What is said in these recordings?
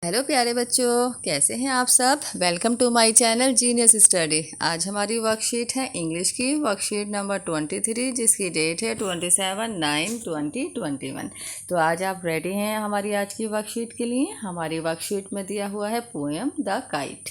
Hello प्यारे बच्चों, कैसे हैं आप सब। Welcome to my channel genius study. आज हमारी वर्कशीट है इंग्लिश की वर्कशीट नंबर 23, जिसकी डेट है 27/9/2021। तो आज आप रेडी हैं हमारी आज की वर्कशीट के लिए। हमारी वर्कशीट में दिया हुआ है poem the kite.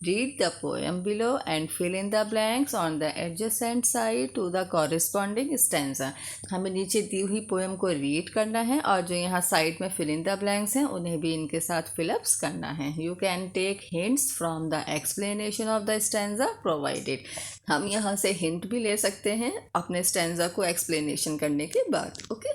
Read the poem below and fill in the blanks on the adjacent side to the corresponding stanza। हमें नीचे दी हुई पोएम को रीड करना है और जो यहाँ साइड में fill in the blanks हैं उन्हें भी इनके साथ फिलअप्स करना है। You can take hints from the explanation of the stanza provided। हम यहाँ से हिंट भी ले सकते हैं अपने स्टैंजा को एक्सप्लेनेशन करने के बाद। Okay,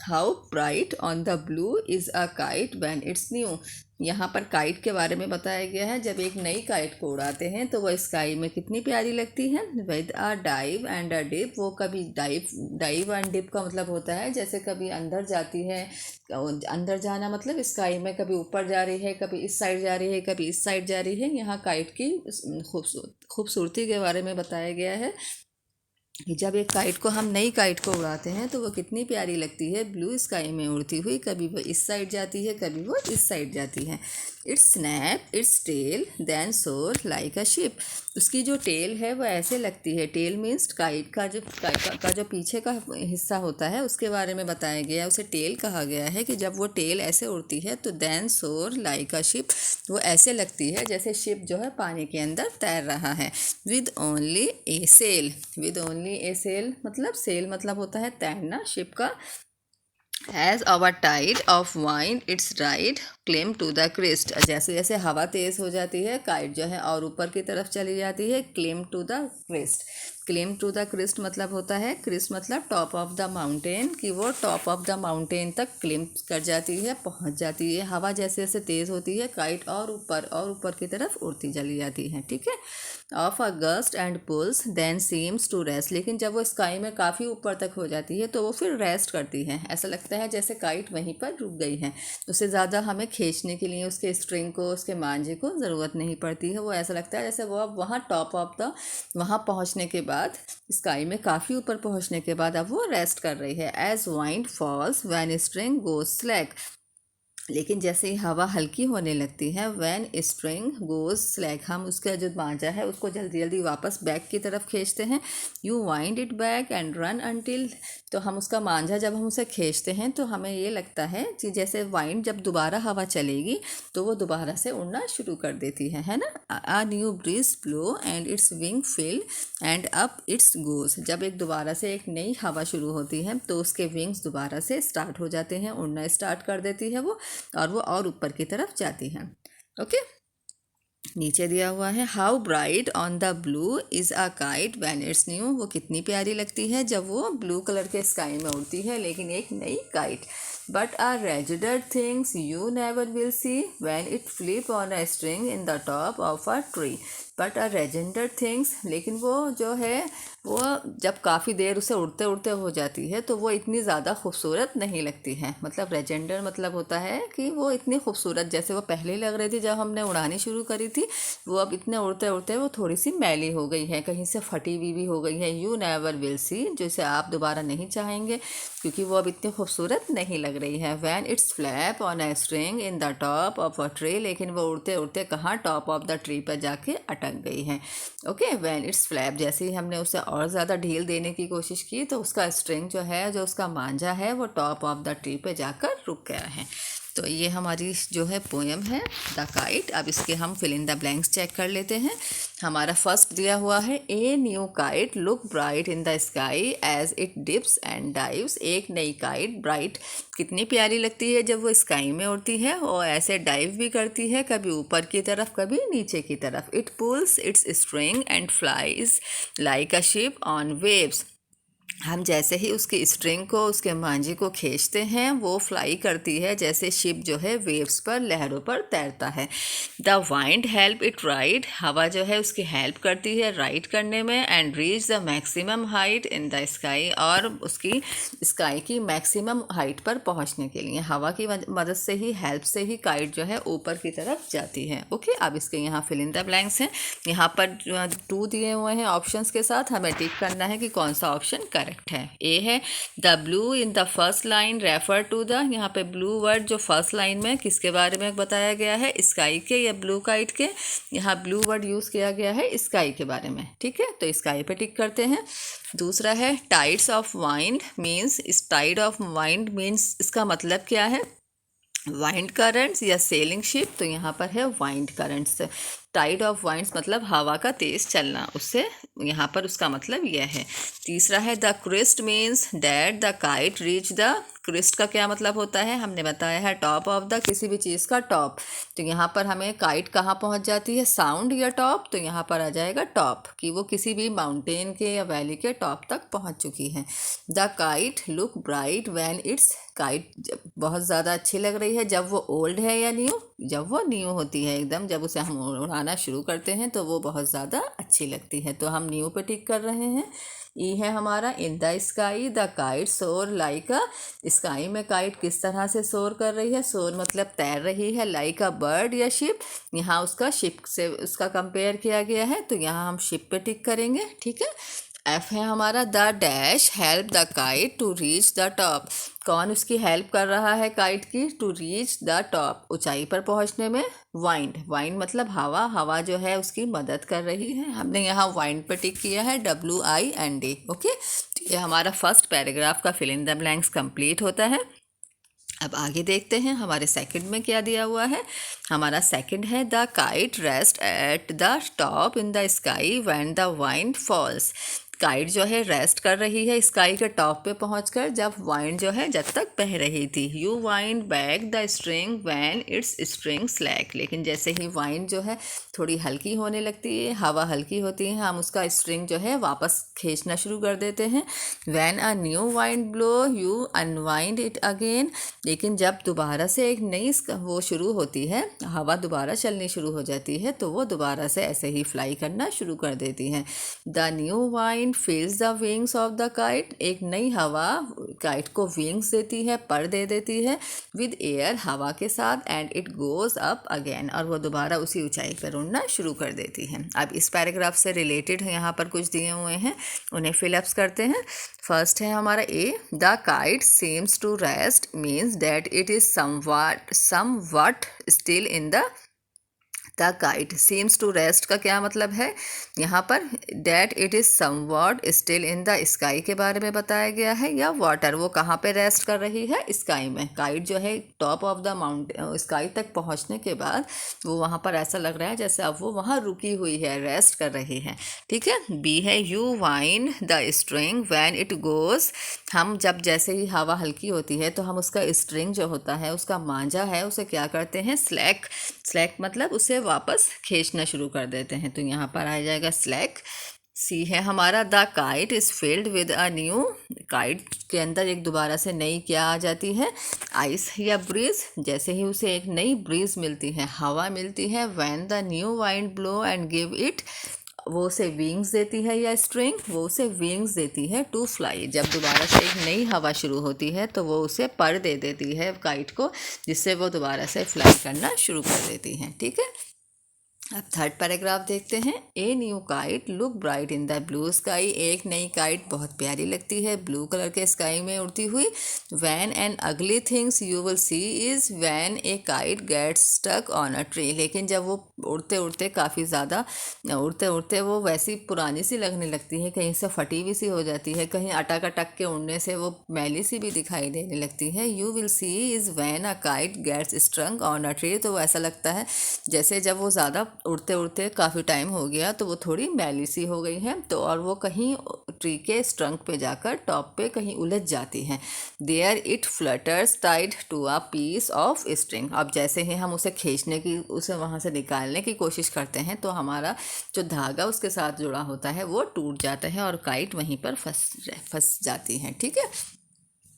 how bright on the blue is a kite when it's new. यहाँ पर काइट के बारे में बताया गया है। जब एक नई काइट को उड़ाते हैं तो वह स्काई में कितनी प्यारी लगती है। With a dive and a dip, वो कभी डाइव एंड डिप का मतलब होता है जैसे कभी अंदर जाती है, अंदर जाना मतलब स्काई में कभी ऊपर जा रही है, कभी इस साइड जा रही है, कभी इस साइड जा रही है। यहाँ काइट की खूबसूरती के बारे में बताया गया है कि जब एक काइट को हम नई काइट को उड़ाते हैं तो वो कितनी प्यारी लगती है ब्लू स्काई में उड़ती हुई। कभी वो इस साइड जाती है, कभी वो इस साइड जाती है। Its snap its tail then soar like a ship. उसकी जो टेल है वो ऐसे लगती है। टेल मीन्स काइट का जो पीछे का हिस्सा होता है उसके बारे में बताया गया है, उसे टेल कहा गया है कि जब वो टेल ऐसे उड़ती है तो then soar like a ship, वो ऐसे लगती है जैसे शिप जो है पानी के अंदर तैर रहा है। With only a sail, with only a sail मतलब सेल मतलब होता है तैरना शिप का। As our tide of wind its ride climb to the crest, जैसे जैसे हवा तेज़ हो जाती है काइट जो है और ऊपर की तरफ चली जाती है। Climb to the crest, climb to the crest मतलब होता है, क्रिस्ट मतलब टॉप ऑफ द माउंटेन, कि वो टॉप ऑफ द माउंटेन तक क्लेम कर जाती है, पहुंच जाती है। हवा जैसे जैसे तेज़ होती है काइट और ऊपर की तरफ उड़ती चली जाती है। ठीक है। Of a gust and pulls then seems to rest, लेकिन जब वो स्काई में काफ़ी ऊपर तक हो जाती है तो वो फिर रेस्ट करती है। ऐसा लगता है जैसे काइट वहीं पर रुक गई है। उससे ज़्यादा हमें खींचने के लिए उसके स्ट्रिंग को, उसके मांझे को ज़रूरत नहीं पड़ती है। वो ऐसा लगता है जैसे वो अब वहाँ टॉप ऑफ द, वहाँ पहुँचने के बाद, स्काई में काफ़ी ऊपर पहुँचने के बाद अब वो रेस्ट कर रही है। As wind falls when string goes slack, लेकिन जैसे ही हवा हल्की होने लगती है, व्हेन स्ट्रिंग गोज स्लैक, हम उसका जो मांझा है उसको जल्दी जल्दी वापस बैक की तरफ खींचते हैं। You wind it back and run until, तो हम उसका मांझा जब हम उसे खींचते हैं तो हमें ये लगता है कि जैसे वाइंड जब दोबारा हवा चलेगी तो वो दोबारा से उड़ना शुरू कर देती है ना। A new breeze blow and its wing fill and up its goes, जब एक दोबारा से एक नई हवा शुरू होती है तो उसके विंग्स दोबारा से स्टार्ट हो जाते हैं, उड़ना स्टार्ट कर देती है वो, और वो और ऊपर की तरफ जाती है। ओके, नीचे दिया हुआ है how bright on the blue is a kite when it's new, वो कितनी प्यारी लगती है जब वो ब्लू कलर के स्काई में उड़ती है, लेकिन एक नई काइट। बट आर रेजिडर things you never will see when it flip on a string in the top of a tree. But are रेजेंडर थिंग्स, लेकिन वो जो है वो जब काफ़ी देर उसे उड़ते उड़ते हो जाती है तो वो इतनी ज़्यादा खूबसूरत नहीं लगती है। मतलब रेजेंडर मतलब होता है कि वो इतनी खूबसूरत, जैसे वो पहले लग रही थी जब हमने उड़ानी शुरू करी थी, वो अब इतने उड़ते उड़ते वो थोड़ी सी मैली हो गई है, कहीं से फटी हुई भी हो गई है। यू नेवर विल सी, जिसे आप दोबारा नहीं चाहेंगे क्योंकि वो अब इतनी खूबसूरत नहीं लग रही है। When its flap on a string in the top of a tree, लेकिन वो उड़ते उड़ते कहाँ टॉप ऑफ द ट्री पर जाके अटक गई है। ओके, वैन इट्स फ्लैप, जैसे ही हमने उसे और ज़्यादा ढील देने की कोशिश की तो उसका स्ट्रिंग जो है, जो उसका मांझा है, वो टॉप ऑफ द ट्री पे जाकर रुक गया है। तो ये हमारी जो है पोएम है द काइट। अब इसके हम fill in the blanks check कर लेते हैं। हमारा फर्स्ट दिया हुआ है a new kite look bright in the sky as it dips and dives, एक नई काइट ब्राइट कितनी प्यारी लगती है जब वो स्काई में उड़ती है और ऐसे डाइव भी करती है, कभी ऊपर की तरफ कभी नीचे की तरफ। It pools it's string and flies like a ship on waves, हम जैसे ही उसकी स्ट्रिंग को, उसके मांझे को खींचते हैं वो फ्लाई करती है जैसे शिप जो है वेव्स पर, लहरों पर तैरता है। The wind help it ride, हवा जो है उसकी हेल्प करती है राइड करने में। And reach the maximum height in the sky, और उसकी स्काई की मैक्सिमम हाइट पर पहुंचने के लिए हवा की मदद से ही, हेल्प से ही काइट जो है ऊपर की तरफ जाती है। ओके, अब इसके यहाँ फिल इन द ब्लैंक्स हैं। यहाँ पर 2 दिए हुए हैं ऑप्शंस के साथ, हमें टिक करना है कि कौन सा ऑप्शन करेक्ट है। ए है the blue in the first line refer to the, यहाँ पे ब्लू वर्ड जो फर्स्ट लाइन में किसके बारे में बताया गया है, स्काई के या ब्लू काइट के। यहाँ ब्लू वर्ड यूज़ किया गया है स्काई के बारे में, ठीक है, तो स्काई पे टिक करते हैं। दूसरा है टाइड्स ऑफ वाइंड मीन्स, इस टाइड ऑफ वाइंड मीन्स इसका मतलब क्या है, वाइंड करंट्स या सेलिंग शिप, तो यहाँ पर है wind currents. Tide of winds मतलब हवा का तेज चलना, उससे यहाँ पर उसका मतलब यह है। तीसरा है the crest means that the kite reach the, crest का क्या मतलब होता है, हमने बताया है टॉप ऑफ द, किसी भी चीज़ का टॉप। तो यहाँ पर हमें काइट कहाँ पहुँच जाती है, साउंड या टॉप, तो यहाँ पर आ जाएगा टॉप, कि वो किसी भी माउंटेन के या वैली के टॉप तक पहुँच चुकी है। The kite look bright when it's, kite बहुत ज़्यादा अच्छी लग रही है जब वो ओल्ड है या न्यू, जब वो न्यू होती है एकदम, जब उसे हम उड़ाना शुरू करते हैं तो वो बहुत ज़्यादा अच्छी लगती है, तो हम न्यू पे टिक कर रहे हैं। ई है हमारा इन द स्काई द काइट सोर लाइक अ, स्काई में काइट किस तरह से सोर कर रही है, सोर मतलब तैर रही है, लाइक अ बर्ड या शिप, यहाँ उसका शिप से उसका कंपेयर किया गया है, तो यहाँ हम शिप पे टिक करेंगे, ठीक है। एफ है हमारा the dash help the kite to reach the top, कौन उसकी हेल्प कर रहा है काइट की, टू रीच द टॉप, ऊंचाई पर पहुंचने में, वाइंड, वाइंड मतलब हवा, हवा जो है उसकी मदद कर रही है, हमने यहाँ वाइंड पर टिक किया है WIND, ओके। ये हमारा फर्स्ट पैराग्राफ का fill in the blanks complete होता है। अब आगे देखते हैं हमारे सेकंड में क्या दिया हुआ है। हमारा सेकंड है the kite rest at the top in the sky when the wind falls, kite जो है रेस्ट कर रही है स्काई के टॉप पे पहुंचकर जब वाइंड जो है जब तक बह रही थी। You wind back the string when it's string slack, लेकिन जैसे ही वाइंड जो है थोड़ी हल्की होने लगती है, हवा हल्की होती है, हम उसका स्ट्रिंग जो है वापस खींचना शुरू कर देते हैं। When a new wind blow you unwind it again, लेकिन जब दोबारा से एक नई वो शुरू होती है, हवा दोबारा चलनी शुरू हो जाती है, तो वो दोबारा से ऐसे ही फ्लाई करना शुरू कर देती हैं। The new wind fills the wings of the kite, एक नई हवा काइट को विंग्स देती है, पर दे देती है, विद एयर हवा के साथ, and it goes up again, और वो दोबारा उसी ऊंचाई पर उड़ना शुरू कर देती है। अब इस पैराग्राफ से रिलेटेड यहाँ पर कुछ दिए हुए हैं, उन्हें फिलअप्स करते हैं। फर्स्ट है हमारा A, the kite seems to rest means that it is somewhat still in the, the kite seems to rest का क्या मतलब है, यहाँ पर that it is somewhat still in the sky के बारे में बताया गया है, या वाटर, वो कहाँ पे रेस्ट कर रही है, स्काई में। काइट जो है top of the mountain sky तक पहुँचने के बाद वो वहाँ पर ऐसा लग रहा है जैसे अब वो वहाँ रुकी हुई है, रेस्ट कर रही है, ठीक है। बी है you wind the string when it goes, हम जब जैसे ही हवा हल्की होती है तो हम उसका स्ट्रिंग जो होता है, उसका मांझा है, उसे क्या करते हैं, स्लैक, स्लैक मतलब उसे वापस खींचना शुरू कर देते हैं, तो यहाँ पर आ जाएगा स्लैक। सी है हमारा the kite is filled with a new, kite के अंदर एक दोबारा से नई क्या आ जाती है, आइस या ब्रीज, जैसे ही उसे एक नई ब्रीज मिलती है, हवा मिलती है, when the new wind blow and give it, वो उसे विंग्स देती है, या स्ट्रिंग वो उसे विंग्स देती है टू फ्लाई, जब दोबारा से एक नई हवा शुरू होती है तो वो उसे पर दे देती है काइट को, जिससे वो दोबारा से फ्लाई करना शुरू कर देती हैं, ठीक है। अब थर्ड पैराग्राफ देखते हैं। ए new kite look bright in the blue sky, एक नई काइट बहुत प्यारी लगती है ब्लू कलर के स्काई में उड़ती हुई। वैन एंड अगली things you will see is when a kite gets stuck on a tree, लेकिन जब वो उड़ते उड़ते काफ़ी ज़्यादा उड़ते उड़ते वो वैसी पुरानी सी लगने लगती है, कहीं से फटी हुई सी हो जाती है, कहीं अटक अटक के उड़ने से वो मैली सी भी दिखाई देने लगती है। You will see is when a kite gets strung on a tree, तो वो ऐसा लगता है जैसे जब वो ज़्यादा उड़ते उड़ते काफ़ी टाइम हो गया तो वो थोड़ी मैली सी हो गई है, तो और वो कहीं ट्री के स्ट्रंक पे जाकर टॉप पे कहीं उलझ जाती हैं। There it flutters tied to a piece of string, अब जैसे ही हम उसे खींचने की, उसे वहाँ से निकालने की कोशिश करते हैं तो हमारा जो धागा उसके साथ जुड़ा होता है वो टूट जाता है और काइट वहीं पर फंस जाती है, ठीक है।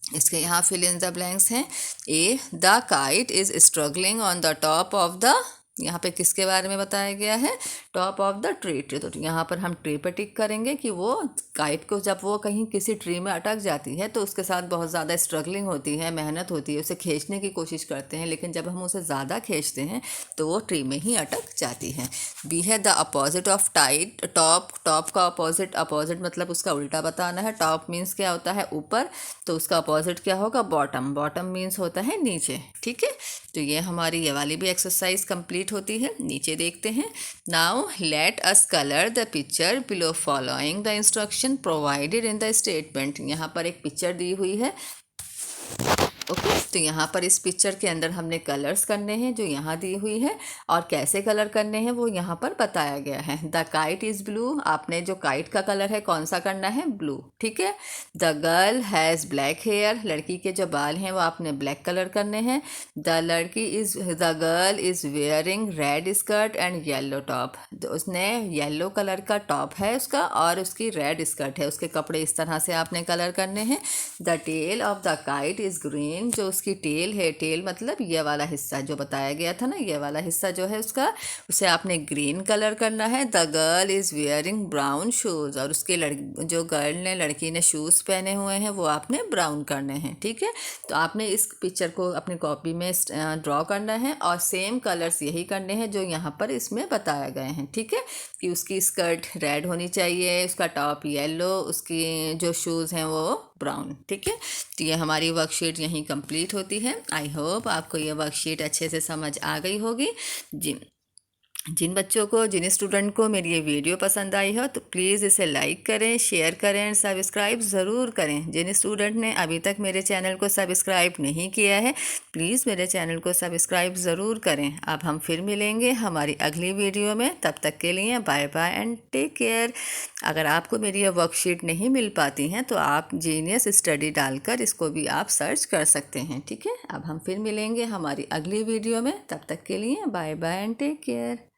इसके यहाँ फिल इन द ब्लैंक्स हैं। A the kite is struggling on the top of the यहाँ पे किसके बारे में बताया गया है, टॉप ऑफ द ट्री। तो यहाँ पर हम ट्री पर टिक करेंगे कि वो काइट को जब वो कहीं किसी ट्री में अटक जाती है तो उसके साथ बहुत ज़्यादा स्ट्रगलिंग होती है, मेहनत होती है, उसे खींचने की कोशिश करते हैं, लेकिन जब हम उसे ज़्यादा खींचते हैं तो वो ट्री में ही अटक जाती है। बी है the opposite of tight, top. Top का अपोजिट, अपोजिट मतलब उसका उल्टा बताना है। टॉप मीन्स क्या होता है, ऊपर, तो उसका अपोजिट क्या होगा, बॉटम। बॉटम मीन्स होता है नीचे, ठीक है। तो ये हमारी ये वाली भी एक्सरसाइज कंप्लीट होती है। नीचे देखते हैं। Now let us colour the picture below following the instruction provided in the statement. यहाँ पर एक पिक्चर दी हुई है, ओके। तो यहाँ पर इस पिक्चर के अंदर हमने कलर्स करने हैं जो यहाँ दी हुई है, और कैसे कलर करने हैं वो यहाँ पर बताया गया है। द काइट इज़ ब्लू, आपने जो काइट का कलर है कौन सा करना है, ब्लू, ठीक है। The girl has black hair, लड़की के जो बाल हैं वो आपने ब्लैक कलर करने हैं। The girl is wearing red skirt and yellow top, तो उसने येलो कलर का टॉप है उसका और उसकी रेड स्कर्ट है, उसके कपड़े इस तरह से आपने कलर करने हैं। The tail of the kite is green, जो उसकी टेल है, टेल मतलब ये वाला हिस्सा जो बताया गया था ना, ये वाला हिस्सा जो है उसका, उसे आपने ग्रीन कलर करना है। The girl is wearing brown shoes, और उसके जो गर्ल ने, लड़की ने शूज़ पहने हुए हैं वो आपने ब्राउन करने हैं, ठीक है। तो आपने इस पिक्चर को अपनी कॉपी में ड्रॉ करना है और सेम कलर्स यही करने हैं जो यहाँ पर इसमें बताया गए हैं, ठीक है। कि उसकी स्कर्ट रेड होनी चाहिए, उसका टॉप येलो, उसकी जो शूज़ हैं वो ब्राउन, ठीक है। तो ये हमारी वर्कशीट यहीं कंप्लीट होती है। आई होप आपको ये वर्कशीट अच्छे से समझ आ गई होगी। जिन बच्चों को, जिन स्टूडेंट को मेरी ये वीडियो पसंद आई हो तो प्लीज़ इसे लाइक करें, शेयर करें और सब्सक्राइब ज़रूर करें। जिन स्टूडेंट ने अभी तक मेरे चैनल को सब्सक्राइब नहीं किया है प्लीज़ मेरे चैनल को सब्सक्राइब ज़रूर करें। अब हम फिर मिलेंगे हमारी अगली वीडियो में, तब तक के लिए bye bye and take care. अगर आपको मेरी ये वर्कशीट नहीं मिल पाती हैं तो आप जीनियस स्टडी डालकर इसको भी आप सर्च कर सकते हैं, ठीक है। अब हम फिर मिलेंगे हमारी अगली वीडियो में, तब तक के लिए bye bye and take care.